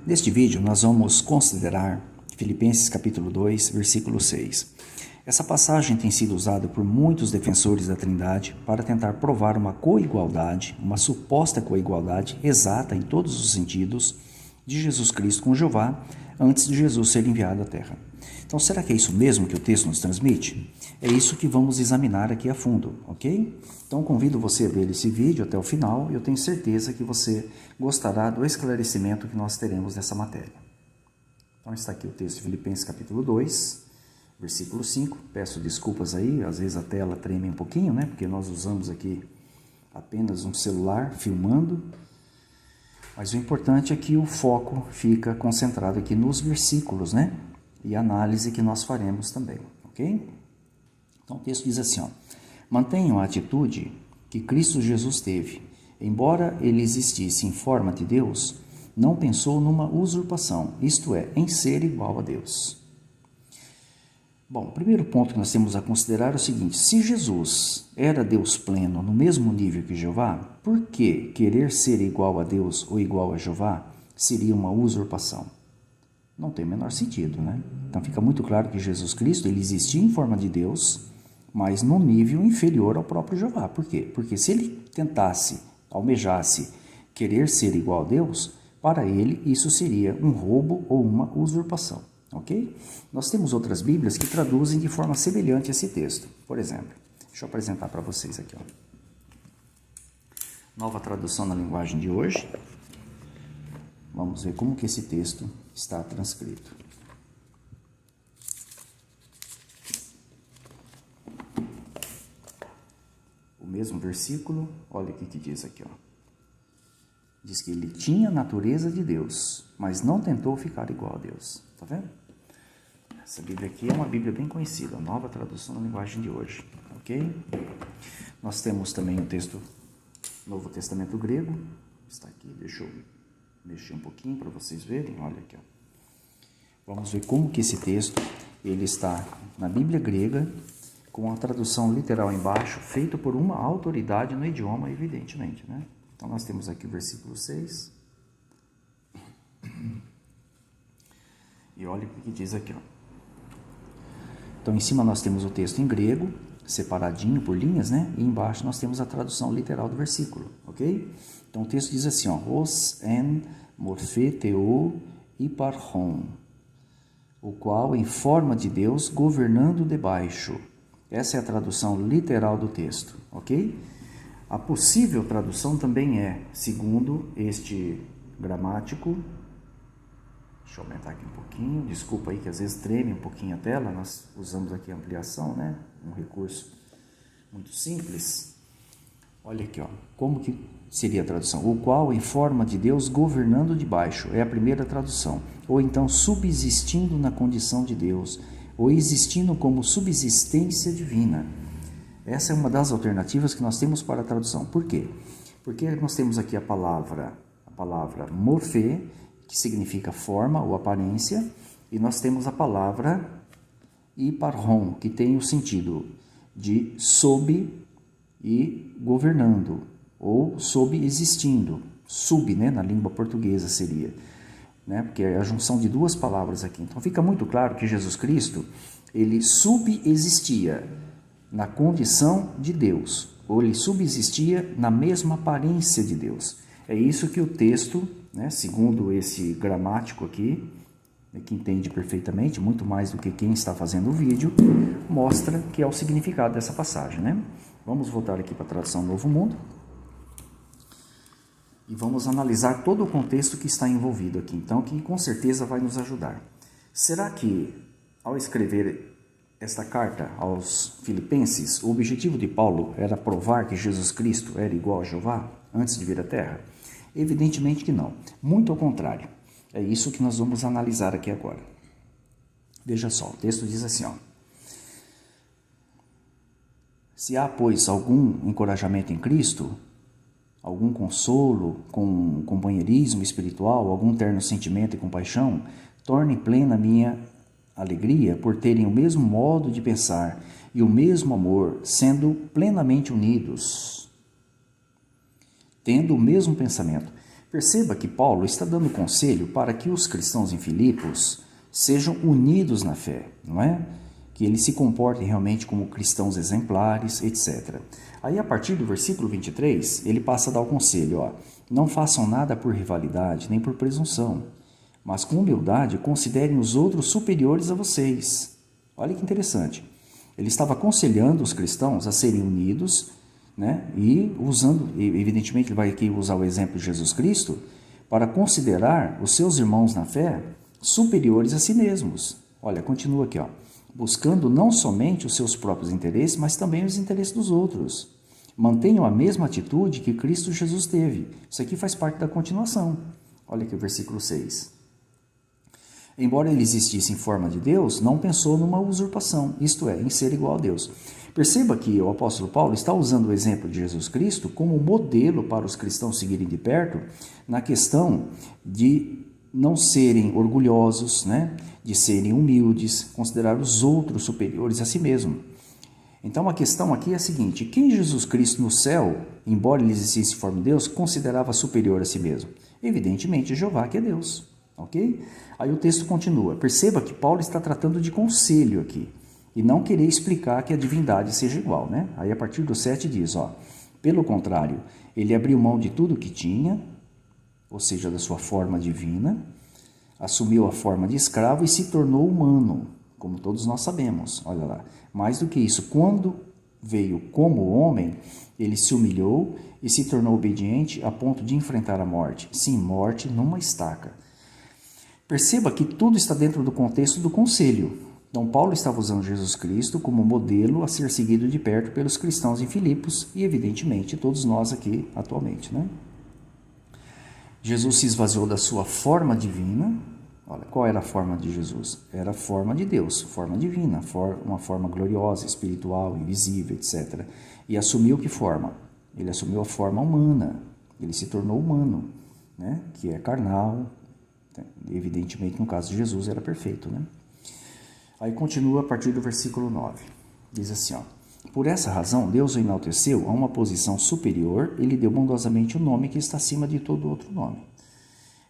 Neste vídeo nós vamos considerar Filipenses capítulo 2, versículo 6. Essa passagem tem sido usada por muitos defensores da Trindade para tentar provar uma coigualdade, uma suposta coigualdade exata em todos os sentidos de Jesus Cristo com Jeová antes de Jesus ser enviado à Terra. Então, será que é isso mesmo que o texto nos transmite? É isso que vamos examinar aqui a fundo, ok? Então, convido você a ver esse vídeo até o final e eu tenho certeza que você gostará do esclarecimento que nós teremos nessa matéria. Então, está aqui o texto de Filipenses capítulo 2, versículo 5. Peço desculpas aí, às vezes a tela treme um pouquinho, né? Porque nós usamos aqui apenas um celular filmando. Mas o importante é que o foco fica concentrado aqui nos versículos, né? E a análise que nós faremos também, ok? Então o texto diz assim, ó: mantenham a atitude que Cristo Jesus teve. Embora ele existisse em forma de Deus, não pensou numa usurpação, isto é, em ser igual a Deus. Bom, o primeiro ponto que nós temos a considerar é o seguinte: se Jesus era Deus pleno no mesmo nível que Jeová, por que querer ser igual a Deus ou igual a Jeová seria uma usurpação? Não tem o menor sentido, né? Então fica muito claro que Jesus Cristo, ele existia em forma de Deus, mas num nível inferior ao próprio Jeová. Por quê? Porque se ele tentasse, almejasse querer ser igual a Deus, para ele isso seria um roubo ou uma usurpação. Ok? Nós temos outras Bíblias que traduzem de forma semelhante esse texto. Por exemplo, deixa eu apresentar para vocês aqui, ó. Nova tradução na linguagem de hoje. Vamos ver como que esse texto está transcrito. O mesmo versículo, olha o que diz aqui, ó. Diz que ele tinha a natureza de Deus, mas não tentou ficar igual a Deus. Tá vendo? Essa Bíblia aqui é uma Bíblia bem conhecida, a Nova Tradução na Linguagem de hoje, ok? Nós temos também o texto Novo Testamento grego, está aqui, deixa eu mexer um pouquinho para vocês verem, olha aqui, ó. Vamos ver como que esse texto, ele está na Bíblia grega, com a tradução literal embaixo, feita por uma autoridade no idioma, evidentemente, né? Então nós temos aqui o versículo 6, e olha o que diz aqui, ó. Então, em cima nós temos o texto em grego, separadinho por linhas, né? E embaixo nós temos a tradução literal do versículo, ok? Então, o texto diz assim, ó: os en morphe theo iparchon, o qual, em forma de Deus, governando debaixo. Essa é a tradução literal do texto, ok? A possível tradução também é, segundo este gramático. Deixa eu aumentar aqui um pouquinho, desculpa aí que às vezes treme um pouquinho a tela, nós usamos aqui a ampliação, né? Um recurso muito simples. Olha aqui, ó, como que seria a tradução? O qual, em forma de Deus, governando de baixo, é a primeira tradução. Ou então, subsistindo na condição de Deus, ou existindo como subsistência divina. Essa é uma das alternativas que nós temos para a tradução. Por quê? Porque nós temos aqui a palavra morfê, que significa forma ou aparência, e nós temos a palavra iparchon, que tem o sentido de sob e governando, ou sob existindo, sub, né, na língua portuguesa seria, né, porque é a junção de duas palavras aqui. Então fica muito claro que Jesus Cristo, ele subsistia na condição de Deus, ou ele subsistia na mesma aparência de Deus. É isso que o texto, né, segundo esse gramático aqui, que entende perfeitamente, muito mais do que quem está fazendo o vídeo, mostra que é o significado dessa passagem, né? Vamos voltar aqui para a tradução Novo Mundo e vamos analisar todo o contexto que está envolvido aqui, então, que com certeza vai nos ajudar. Será que, ao escrever esta carta aos Filipenses, o objetivo de Paulo era provar que Jesus Cristo era igual a Jeová antes de vir à Terra? Evidentemente que não. Muito ao contrário. É isso que nós vamos analisar aqui agora. Veja só, o texto diz assim, ó: se há, pois, algum encorajamento em Cristo, algum consolo, com companheirismo espiritual, algum terno sentimento e compaixão, torne plena a minha alegria por terem o mesmo modo de pensar e o mesmo amor, sendo plenamente unidos, tendo o mesmo pensamento. Perceba que Paulo está dando conselho para que os cristãos em Filipos sejam unidos na fé, não é? Que eles se comportem realmente como cristãos exemplares, etc. Aí, a partir do versículo 23, ele passa a dar o conselho, ó, não façam nada por rivalidade, nem por presunção, mas com humildade considerem os outros superiores a vocês. Olha que interessante. Ele estava aconselhando os cristãos a serem unidos, né? E usando, evidentemente, ele vai aqui usar o exemplo de Jesus Cristo para considerar os seus irmãos na fé superiores a si mesmos. Olha, continua aqui, ó, buscando não somente os seus próprios interesses, mas também os interesses dos outros. Mantenham a mesma atitude que Cristo Jesus teve. Isso aqui faz parte da continuação. Olha aqui o versículo 6. Embora ele existisse em forma de Deus, não pensou numa usurpação, isto é, em ser igual a Deus. Perceba que o apóstolo Paulo está usando o exemplo de Jesus Cristo como modelo para os cristãos seguirem de perto na questão de não serem orgulhosos, né? De serem humildes, considerar os outros superiores a si mesmo. Então a questão aqui é a seguinte: quem Jesus Cristo no céu, embora ele existisse em forma de Deus, considerava superior a si mesmo? Evidentemente Jeová, que é Deus. Ok? Aí o texto continua. Perceba que Paulo está tratando de conselho aqui e não querer explicar que a divindade seja igual, né? Aí a partir do 7 diz, ó, pelo contrário, ele abriu mão de tudo que tinha, ou seja, da sua forma divina, assumiu a forma de escravo e se tornou humano, como todos nós sabemos. Olha lá. Mais do que isso, quando veio como homem, ele se humilhou e se tornou obediente a ponto de enfrentar a morte. Sim, morte numa estaca. Perceba que tudo está dentro do contexto do conselho. Então, Paulo estava usando Jesus Cristo como modelo a ser seguido de perto pelos cristãos em Filipos e, evidentemente, todos nós aqui atualmente, né? Jesus se esvaziou da sua forma divina. Olha, qual era a forma de Jesus? Era a forma de Deus, forma divina, uma forma gloriosa, espiritual, invisível, etc. E assumiu que forma? Ele assumiu a forma humana. Ele se tornou humano, né? Que é carnal. Evidentemente, no caso de Jesus, era perfeito, né? Aí continua a partir do versículo 9. Diz assim, ó, por essa razão, Deus o enalteceu a uma posição superior e lhe deu bondosamente o nome que está acima de todo outro nome.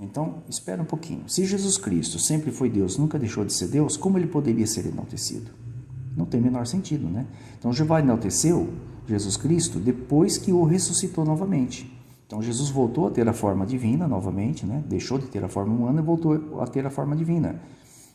Então, espera um pouquinho. Se Jesus Cristo sempre foi Deus, nunca deixou de ser Deus, como ele poderia ser enaltecido? Não tem o menor sentido, né? Então, Jeová enalteceu Jesus Cristo depois que o ressuscitou novamente. Então, Jesus voltou a ter a forma divina novamente, né? Deixou de ter a forma humana e voltou a ter a forma divina.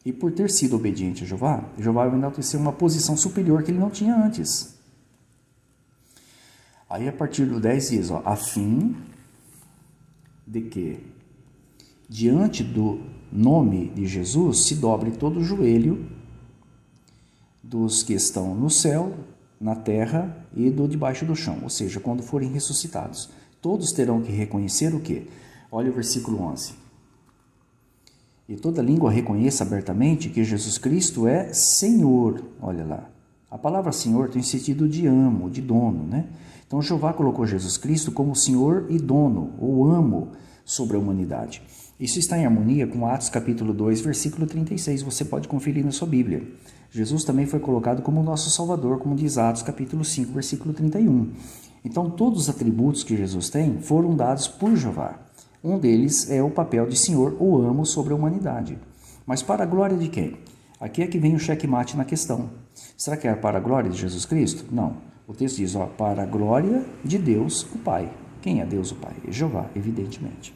E por ter sido obediente a Jeová, Jeová o enalteceu uma posição superior que ele não tinha antes. Aí, a partir do 10 diz, ó, a fim de que, diante do nome de Jesus, se dobre todo o joelho dos que estão no céu, na terra e do debaixo do chão. Ou seja, quando forem ressuscitados. Todos terão que reconhecer o quê? Olha o versículo 11. E toda língua reconheça abertamente que Jesus Cristo é Senhor. Olha lá. A palavra Senhor tem sentido de amo, de dono, né? Então, Jeová colocou Jesus Cristo como Senhor e dono, ou amo, sobre a humanidade. Isso está em harmonia com Atos capítulo 2, versículo 36. Você pode conferir na sua Bíblia. Jesus também foi colocado como nosso Salvador, como diz Atos capítulo 5, versículo 31. Então, todos os atributos que Jesus tem foram dados por Jeová. Um deles é o papel de Senhor ou amo sobre a humanidade. Mas para a glória de quem? Aqui é que vem o checkmate na questão. Será que é para a glória de Jesus Cristo? Não. O texto diz, ó, para a glória de Deus, o Pai. Quem é Deus, o Pai? É Jeová, evidentemente.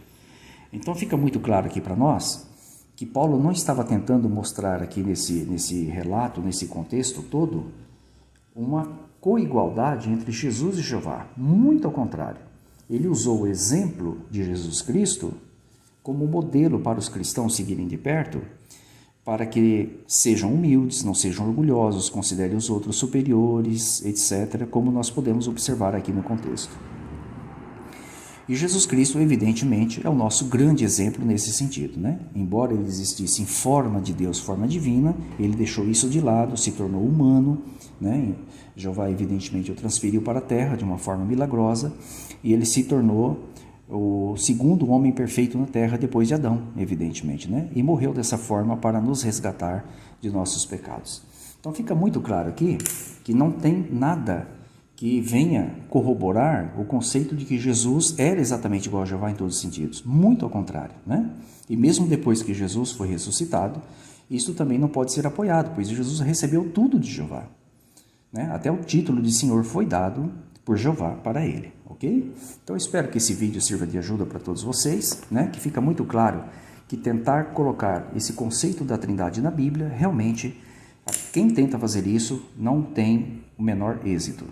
Então, fica muito claro aqui para nós que Paulo não estava tentando mostrar aqui nesse relato, nesse contexto todo, uma coigualdade entre Jesus e Jeová. Muito ao contrário. Ele usou o exemplo de Jesus Cristo como modelo para os cristãos seguirem de perto, para que sejam humildes, não sejam orgulhosos, considerem os outros superiores, etc., como nós podemos observar aqui no contexto. E Jesus Cristo, evidentemente, é o nosso grande exemplo nesse sentido, né? Embora ele existisse em forma de Deus, forma divina, ele deixou isso de lado, se tornou humano, né? Jeová, evidentemente, o transferiu para a terra de uma forma milagrosa e ele se tornou o segundo homem perfeito na terra depois de Adão, evidentemente, né? E morreu dessa forma para nos resgatar de nossos pecados. Então fica muito claro aqui que não tem nada que venha corroborar o conceito de que Jesus era exatamente igual a Jeová em todos os sentidos. Muito ao contrário, né? E mesmo depois que Jesus foi ressuscitado, isso também não pode ser apoiado, pois Jesus recebeu tudo de Jeová, né? Até o título de Senhor foi dado por Jeová para ele, ok? Então eu espero que esse vídeo sirva de ajuda para todos vocês, né? Que fica muito claro que tentar colocar esse conceito da Trindade na Bíblia, realmente, quem tenta fazer isso não tem o menor êxito.